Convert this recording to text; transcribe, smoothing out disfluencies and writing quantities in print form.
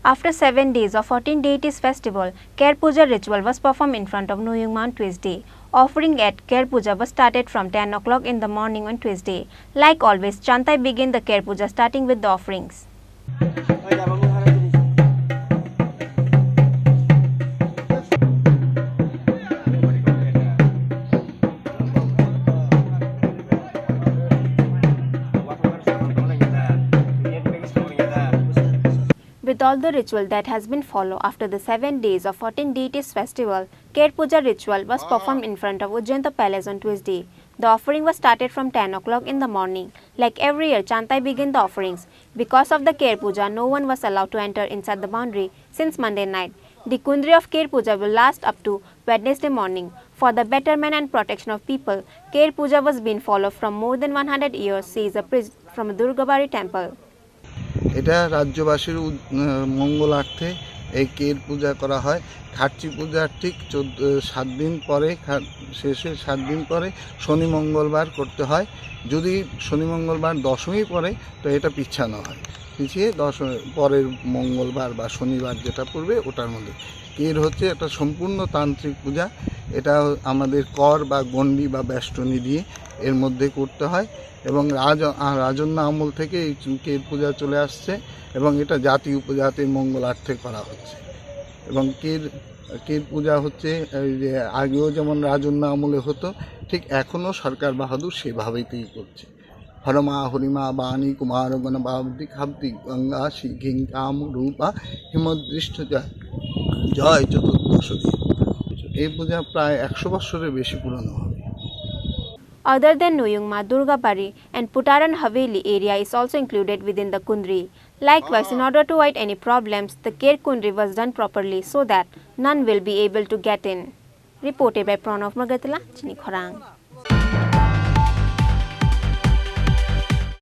After 7 days of 14 deities festival, Ker Puja ritual was performed in front of Nuyungma on Tuesday. Offering at Ker Puja was started from 10 o'clock in the morning on Tuesday. Like always, Chantai began the Ker Puja starting with the offerings. With all the ritual that has been followed after the 7 days of 14 deities festival, Ker Puja ritual was performed in front of Ujjanta Palace on Tuesday. The offering was started from 10 o'clock in the morning. Like every year, Chantai began the offerings. Because of the Ker Puja, no one was allowed to enter inside the boundary since Monday night. The kundri of Ker Puja will last up to Wednesday morning. For the betterment and protection of people, Ker Puja was being followed from more than 100 years, says a priest from a Durgabari temple. এটা রাজ্যবাসীর মঙ্গলার্থে এই কের পূজা করা হয়। খার্চি পূজার ঠিক 7 দিন পরে শেষে 7 দিন পরে শনি মঙ্গলবার করতে হয়। যদি শনি মঙ্গলবার দশমী পড়ে তো এটা পিছানো হয়, পিছিয়ে পরের মঙ্গলবার বা শনিবার যেটা পড়বে ওটার মধ্যে। কের হচ্ছে একটা সম্পূর্ণ তান্ত্রিক পূজা। এটা আমাদের কর বা গণ্ডি বা বেষ্টনী দিয়ে এর মধ্যে করতে হয় এবং রাজন্য আমল থেকে এই কের পূজা চলে আসছে এবং এটা জাতি উপজাতির মঙ্গলার্থে করা হচ্ছে। এবং কের পূজা হচ্ছে যে আগেও যেমন রাজন্য আমলে হতো, ঠিক এখনও সরকার বাহাদুর সেভাবেই করছে। হরমা হরিমা বাণী কুমার গণ বাবদি খাব্দি গঙ্গা শিঘিং কাম রূপা হিমদৃষ্ট জয় চতুর্দশী। এই পূজা প্রায় 100 বছরের বেশি পুরনো হবে। Other than Nuyungma, Durgabari and Putaran Haveli area is also included within the kundri. Likewise, in order to avoid any problems, the Ker kundri was done properly so that none will be able to get in. Reported by Pranav Magatala, Chini, Khorang.